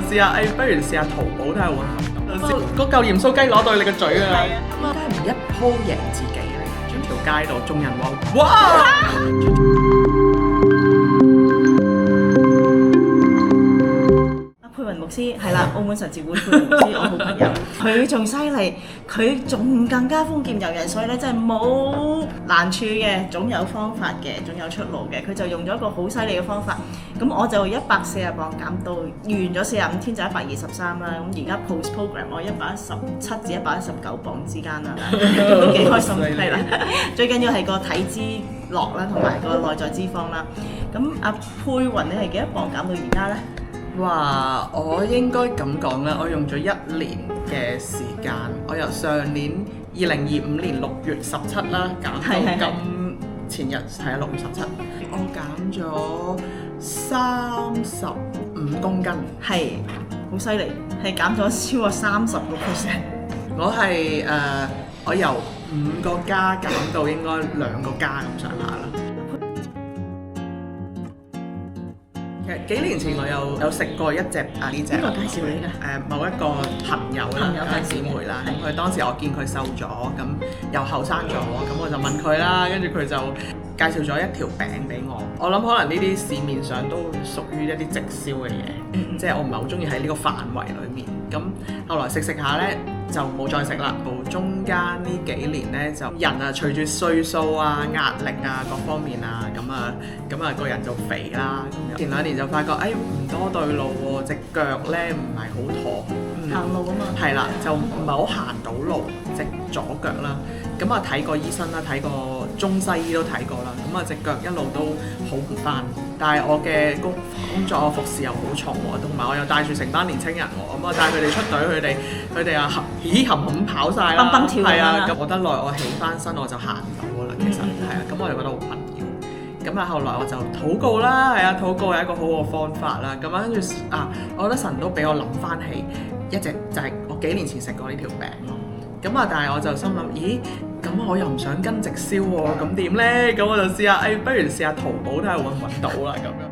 試下，不如試下淘寶睇下會唔會嗰嚿鹽酥雞攞到你個嘴啊！點解唔一鋪贏自己咧？喺條街度，眾人話：哇！佩雲牧師係啦，澳門神召會佩雲牧師，我好朋友，佢仲犀利，佢仲更加豐儉由人，所以咧真係冇難處嘅，總有方法嘅，總有出路嘅。佢就用咗一個好犀利嘅方法，咁我就140磅減到完咗45天就123啦。咁而家 post program 我117至119磅之間啦，都幾開心係啦。最緊要係個體脂落啦，同埋個內在脂肪啦。咁阿佩雲你係幾多磅減到而家咧？哇！我應該咁講啦，我用咗1年嘅時間，我由上年2025年6月17啦減到前日係6月17，我減咗35公斤，係好犀利，係減咗超過30%。我係我由5個加減到應該2個加咁上下啦。幾年前我有食過一隻呢隻，邊個介紹你㗎？某一個朋友啦，姊妹啦，咁佢當時我見佢瘦咗，咁又後生咗，咁我就問佢啦，跟住佢就介紹咗一條餅俾我。我諗可能呢啲市面上都屬於一啲直銷嘅嘢，即係我唔係好中意喺呢個範圍裡面。咁後來食下咧就冇再食啦。到中間呢幾年咧就人啊隨住歲數啊、壓力啊各方面啊，咁啊個人就肥啦。前2年就發覺唔多對路喎，隻腳咧唔係好妥，行路啊嘛。係啦，就唔係好行到路，隻左腳啦。咁啊睇過醫生啦，睇過中西醫都睇過啦。咁啊隻腳一路都好唔翻，但係我嘅工作服侍又好重喎，同埋我又帶住成班年青人喎，咁啊帶佢哋出隊，佢哋啊咦冚冚跑晒啦，蹦蹦跳係啊，咁我得耐我起翻身我就行唔到噶啦，其實係啊，咁我就覺得好困擾。咁啊後來我就禱告啦，係啊，禱告係一個好好嘅方法啦。咁啊跟住我覺得神都俾我諗翻起一隻就係我幾年前食過呢條餅咯。咁啊但係我就心諗，咦？咁我又唔想跟直銷喎，咁點咧？咁我就試下，不如試下淘寶睇下揾唔揾到啦咁樣。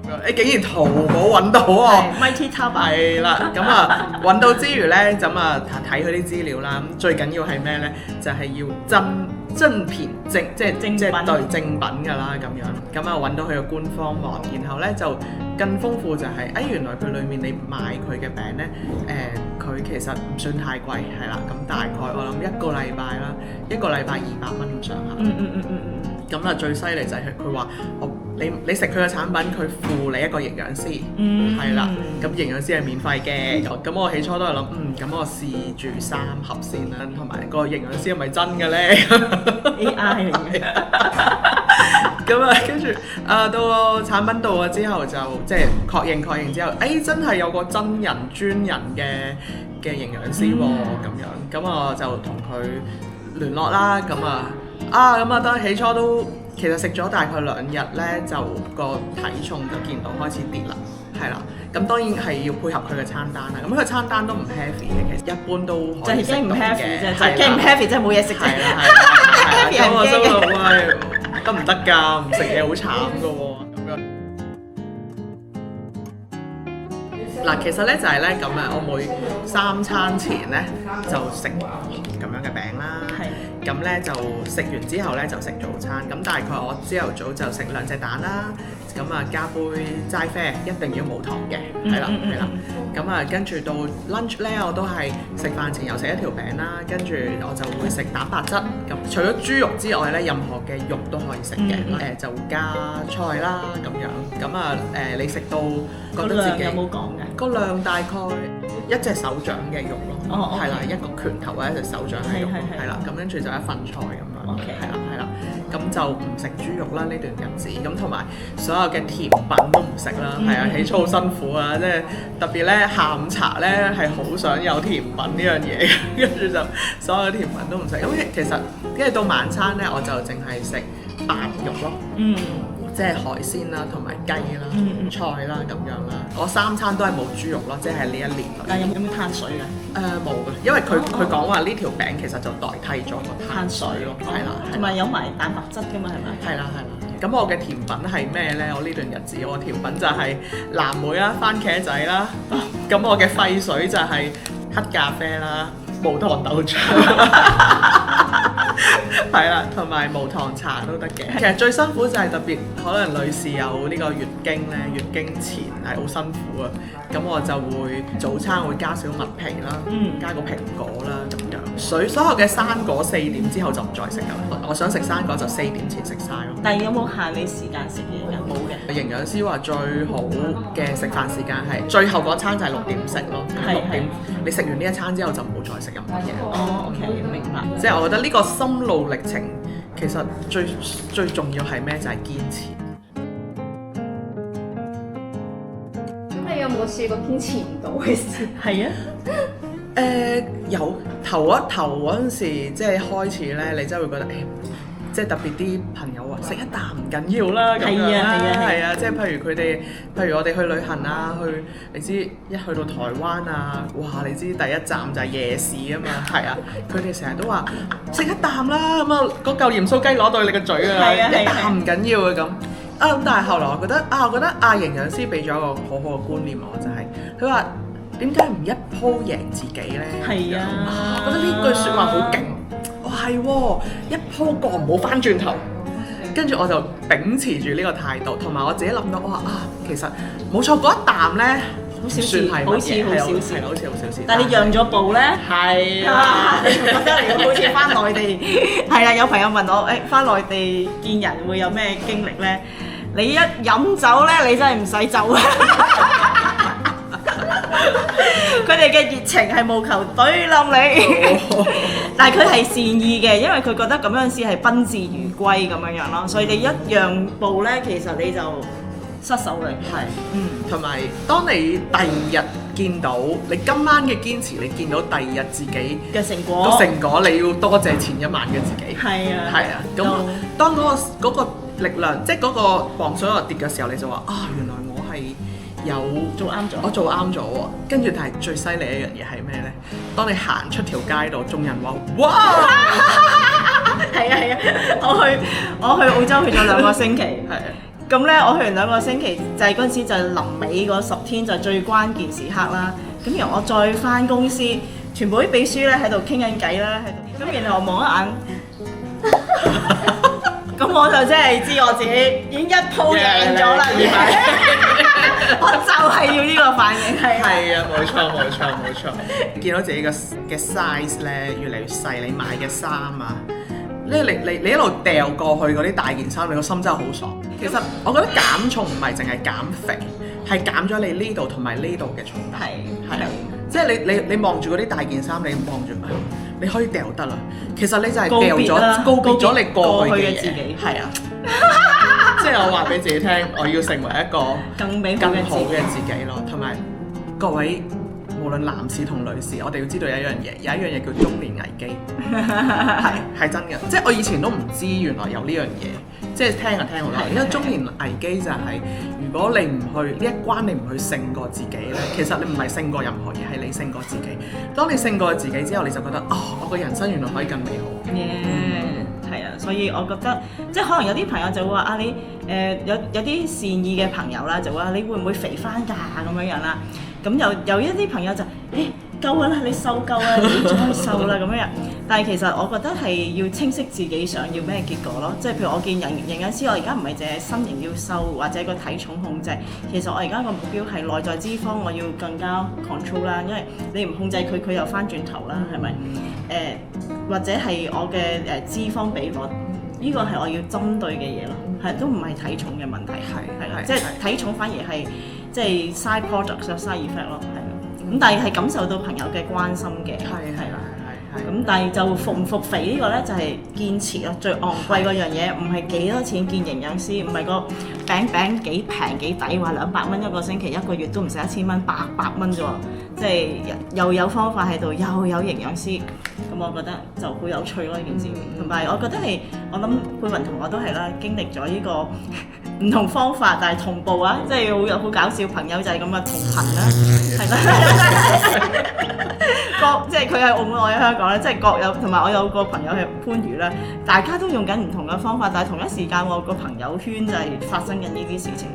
咁樣，竟然淘寶揾到喎！Mighty Top 係啦，咁啊揾到之餘咧，咁啊睇佢啲資料啦。咁最緊要係咩咧？就係要真片即係對正品㗎啦咁樣。咁啊揾到佢嘅官方網，然後咧就更豐富就係，原來佢裡面你買佢嘅餅咧，佢其實唔算太貴，係啦。咁大概我諗1個禮拜啦，1個禮拜200蚊咁上下。咁啊最犀利就係佢話，你食佢嘅產品，佢附你一個營養師，係啦。咁營養師係免費嘅。咁我起初都係諗，咁我試住3盒先啦，同埋個營養師係咪真嘅咧？AI 嚟嘅。咁啊，跟住到個產品到咗之後就即係確認之後，真係有個真人專人嘅營養師喎，咁樣，咁我就同佢聯絡啦，咁啊得起初都其實食咗大概2日咧，就個體重就見到開始跌啦，係啦，咁當然係要配合佢嘅餐單啦，咁佢餐單都唔 heavy 嘅，其實一般都可以食到嘅，驚唔 heavy 啫，驚唔 heavy 真係冇嘢食啫，係啦，咁我心諗喂，得唔得㗎？唔食嘢好慘㗎喎，咁樣。嗱，其實咧就係咧咁啊，我每3餐前咧就食咁樣嘅餅啦，咁咧就食完之後咧就食早餐，咁大概我朝頭早就食2隻蛋啦，咁啊加杯齋啡，一定要冇糖嘅，係啦，咁啊跟住到 lunch 咧我都係食飯前又食一條餅啦，跟住我就會食蛋白質，咁除咗豬肉之外咧，任何嘅肉都可以食嘅，就加菜啦咁樣，咁啊你食到覺得自己有冇講嘅？個量大概1隻手掌嘅肉咯，係啦，一個拳頭或者1隻手掌嘅肉，係啦，咁跟住就1份菜咁樣，係啦，咁就唔食豬肉啦呢段日子，咁同埋所有嘅甜品都唔食啦，係啊，起初好辛苦啊，即係特別咧下午茶咧係好想有甜品呢樣嘢，跟住就所有嘅甜品都唔食，咁其實因為到晚餐咧我就淨係食白肉咯，即係海鮮啦，同埋雞啦、菜啦咁樣啦。我3餐都係冇豬肉咯，即係呢1年裏。但係有冇碳水嘅？冇嘅，因為佢講話呢條餅其實就代替咗個碳水咯，係啦。同埋有埋蛋白質㗎嘛，係咪？係啦，咁我嘅甜品係咩呢？我呢段日子我嘅甜品就係藍莓啦、番茄仔啦。咁我嘅廢水就係黑咖啡啦、無糖豆漿。係啦，同埋無糖茶都得嘅。其實最辛苦就係特別可能女士有呢個月經咧，月經前係好辛苦啊。咁我就會早餐會加少麥皮啦，加個蘋果啦咁樣。所有嘅生果4點之後就唔再食㗎啦。我想食生果就4點前食晒咯。但係有冇限你時間食嘢㗎？冇嘅。營養師話最好嘅食飯時間係最後嗰餐就係6點食咯。6點你食完呢一餐之後就唔好再食任何嘢。哦 OK 明白。即係我覺得呢個心路歷程其實最重要係咩？就係堅持。咁你有冇試過堅持唔到嘅事？係啊。有頭嗰陣時，即係開始咧，你真係會覺得即係特別啲朋友話食一啖唔緊要啦，咁樣啦，係啊，即係譬如我哋去旅行啊，你知一去到台灣啊，哇！你知第一站就係夜市啊嘛，係啊，佢哋成日都話食一啖啦，咁啊嗰嚿鹽酥雞攞到你個嘴啊，一啖唔緊要啊咁。咁但係後來我覺得營養師俾咗一個好好嘅觀念我，就係佢話點解唔一鋪贏自己咧？係啊，我覺得呢句説話好勁。係喎，一鋪過唔好翻轉頭，跟住我就秉持住呢個態度，同埋我自己諗到，我話其實冇錯，嗰一啖咧，好小事，好似好小事，好似好小事。但係你讓咗步咧，係啊，你覺得你好似翻內地，係啦，有朋友問我，翻內地見人會有咩經歷咧？你一飲酒咧，你真係唔使走啊！佢哋嘅熱情係務求懟冧你，但係佢係善意嘅，因為佢覺得咁樣先係賓至如歸咁樣樣咯。所以你一讓步咧，其實你就失手啦。係，同埋當你第二日見到你今晚嘅堅持，你見到第二日自己嘅成果，你要多謝前一晚嘅自己。係啊，係啊。咁當嗰個力量，即係嗰個磅水落跌嘅時候，你就話原來我係有做啱咗，我做啱咗喎。跟住但係最犀利一樣嘢係咩咧？當你行出條街度，眾人話哇，係啊，我去澳洲去咗2個星期，係啊。咁咧我去完2個星期，就係嗰陣時就係臨尾嗰10天就係最關鍵時刻啦。咁然後我再翻公司，全部啲秘書咧喺度傾緊偈啦，喺度。咁然後我望一眼。咁我就真係知我自己已經一鋪贏咗啦，我就係要呢個反應，係啊，冇錯，見到自己嘅 size 咧越嚟越細，你買嘅衫啊，你一路掉過去嗰啲大件衫，你個心真係好爽。其實我覺得減重唔係淨係減肥，係減咗你呢度同埋呢度嘅重擔。係，即係你望住嗰啲大件衫，你望住你可以掉得啦。其實你就係掉咗告別咗你過去嘅自己。係啊，即係我話俾自己聽，我要成為一個更好嘅自己咯。同埋各位無論男士同女士，我哋要知道有一樣嘢叫中年危機，係真嘅。即係我以前都唔知原來有呢樣嘢，即係聽就聽好啦。因為中年危機就係如果你唔去呢一關，你唔去勝過自己咧，其實你唔係勝過任何嘢，係你勝過自己。當你勝過自己之後，你就覺得我個人生原來可以更美好。係啊，所以我覺得即係可能有啲朋友就會話你有啲善意嘅朋友啦，就話你會唔會肥翻㗎咁樣樣啦？咁有一啲朋友就夠啦，你瘦夠啦，你再瘦啦咁樣。但係其實我覺得係要清晰自己想要咩結果咯。即係譬如我見營養師，我而家唔係淨係身形要瘦或者個體重控制，其實我而家個目標係內在脂肪我要更加 control 啦，因為你唔控制佢，佢又翻轉頭啦，係咪？或者係我嘅脂肪比率，呢個係我要針對嘅嘢咯，係都唔係體重嘅問題，係即係體重反而係即係 side product、side effect 咯，係啦。咁但係感受到朋友嘅關心嘅，係啦。咁但係就服唔服肥呢個咧，就係堅持咯。最昂貴嗰樣嘢唔係幾多錢見營養師，唔係個餅幾平幾抵，話200蚊一個星期，一個月都唔使1000蚊，800蚊啫喎。即係又有方法喺度，又有營養師，咁我覺得就好有趣咯呢件事。同埋我覺得我諗佩雲同我都係啦，經歷咗呢個唔同方法，但係同步啊，即係好搞笑。朋友就係咁嘅同頻啦，係啦。即係佢喺澳門，我喺香港咧，即係各有，同埋我有個朋友係番禺咧，大家都用緊唔同嘅方法，但係同一時間我個朋友圈就係發生緊呢啲事情。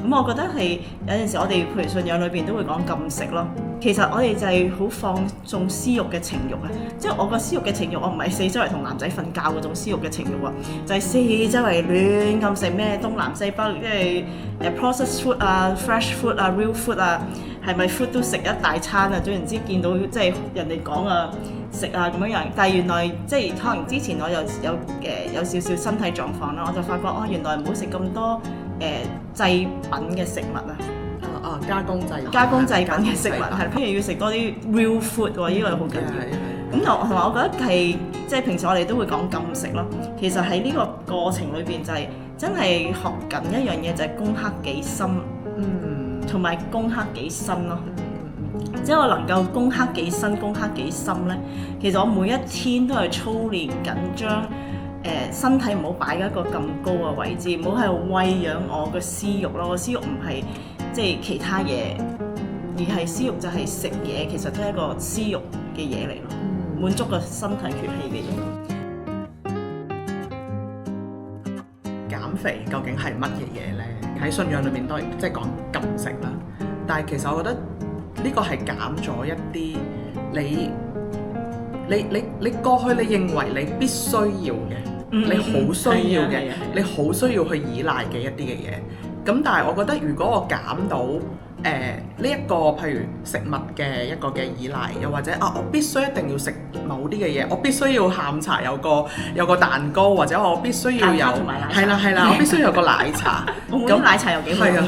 咁我覺得係有陣時我哋譬如信仰裏邊都會講禁食咯。其實我哋就係好放縱私慾嘅情慾啊！即係我個私慾嘅情慾，我唔係四周圍同男仔瞓覺嗰種私慾嘅情慾啊，就係四周圍亂咁食咩東南西北，即係processed food 啊、fresh food 啊、real food 啊，係咪 food 都食一大餐啊？總言之見到即係人哋講啊食啊咁樣樣，但係原來即係可能之前我有少少身體狀況啦，我就發覺原來唔好食咁多製品嘅食物啊。加工製品嘅食物係，譬如要食多啲 real food 喎，呢個好緊要。咁同埋我覺得係即係平時我哋都會講禁食咯。其實喺呢個過程裏邊就係真係學緊一樣嘢，就係攻克己心，同埋攻克己身咯。即係我能夠攻克己身、攻克己心咧，其實我每一天都係操練緊將身體唔好擺喺一個咁高嘅位置，唔好係餵養我嘅私慾咯。我私慾唔係即係其他嘢，而係私慾就係食嘢，其實都係一個私慾嘅嘢嚟咯，滿足個身體缺氣嘅嘢。減肥究竟係乜嘢嘢咧？喺信仰裏面都係即係講禁食啦，但係其實我覺得呢個係減咗一啲你過去你認為你必須要嘅，你好需要嘅，你好需要去依賴嘅一啲嘅嘢。咁但係我覺得如果我減到呢一個譬如食物嘅一個嘅依賴，又或者我必須一定要食某啲嘅嘢，我必須要下午茶有個蛋糕，或者我必須要有係啦，我必須要有個奶茶。咁奶茶又幾好？係啊。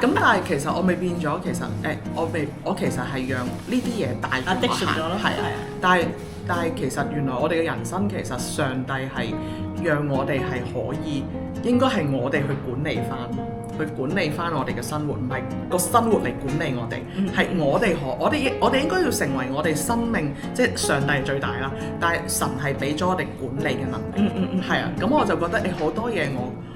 咁但係其實我未變咗，其實我其實係讓呢啲嘢帶住我行咯。係啊。但係其實原來我哋嘅人生其實上帝係讓我哋係可以，應該係我哋去管理翻我哋嘅生活，唔係個生活嚟管理我哋，係我哋應該要成為我哋生命，即係上帝係最大啦。但係神係俾咗我哋管理嘅能力，係啊。咁我就覺得好多嘢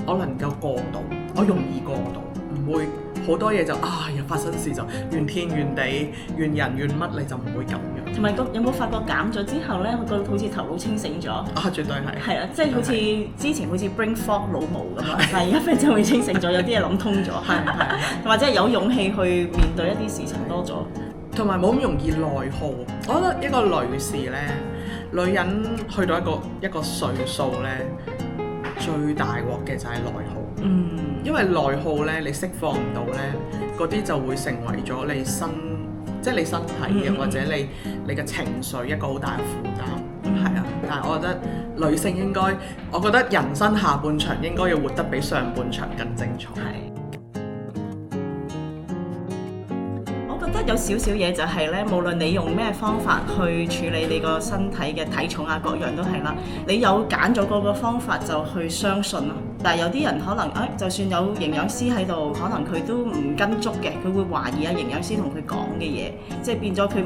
我能夠過到，我容易過到，唔會好多嘢就又發生事就怨天怨地怨人怨乜，你就唔會咁樣。同埋有冇發覺減咗之後咧，我覺得好似頭腦清醒咗。絕對係。係啊，即係好似之前好似 brain fog 腦霧咁啊，但係而家忽然之間會清醒咗，有啲嘢諗通咗，或者有勇氣去面對一啲事情多咗，同埋冇咁容易內耗。我覺得一個女士咧，女人去到一個歲數咧，最大鑊嘅就係內耗。因為內耗咧，你釋放唔到咧，嗰啲就會成為咗你身體嘅，或者你嘅情緒一個好大嘅負擔。係啊，但係我覺得女性應該，我覺得人生下半場應該要活得比上半場更精彩。我覺得有少少嘢就係咧，無論你用咩方法去處理你個身體嘅體重啊，各樣都係啦。你有揀咗嗰個方法就去相信咯。但係有啲人可能就算有營養師喺度，可能佢都唔跟足嘅，佢會懷疑營養師同佢講嘅嘢，即係變咗佢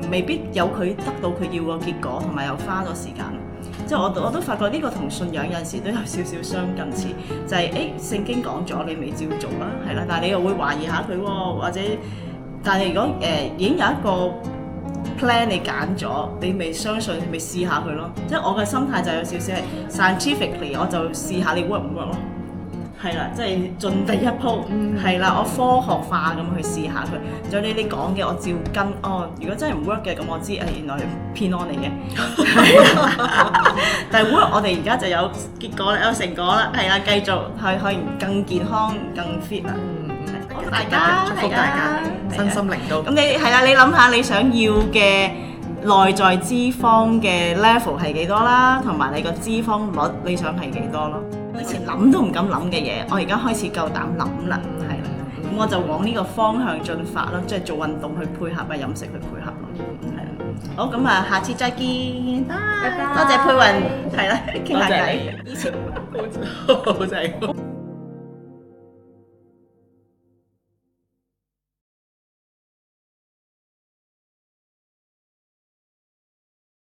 未必有佢得到佢要個結果，同埋又花咗時間。即係我都發覺呢個同信仰有陣時都有少少相近似，就係聖經講咗你咪照做啦，係啦，但係你又會懷疑下佢喎，或者但係如果已經有一個 plan 你揀咗，你未相信，你咪試下佢咯。即係我嘅心態就有少少係 scientifically， 我就試下你 work 唔 work 咯。係啦，即係盡第一鋪。係啦，我科學化咁去試下佢。仲有你講嘅，我照跟。如果真係唔 work 嘅，咁我知原來係騙案嚟嘅。但係 work，我哋而家就有結果啦，有成果啦。係啦，繼續去可以更健康、更 fit 啦。大家祝福大家身心靈都咁。你係啦，你諗下你想要嘅內在脂肪嘅 level 係幾多啦，同埋你個脂肪率你想係幾多咯？以前諗都唔敢諗嘅嘢，我而家開始夠膽諗啦，係啦。咁我就往呢個方向進發啦，即係做運動去配合啊，飲食去配合咯，係啦。好，咁啊，下次再見，拜拜。多謝佩雲，係啦，傾下偈。以前好正。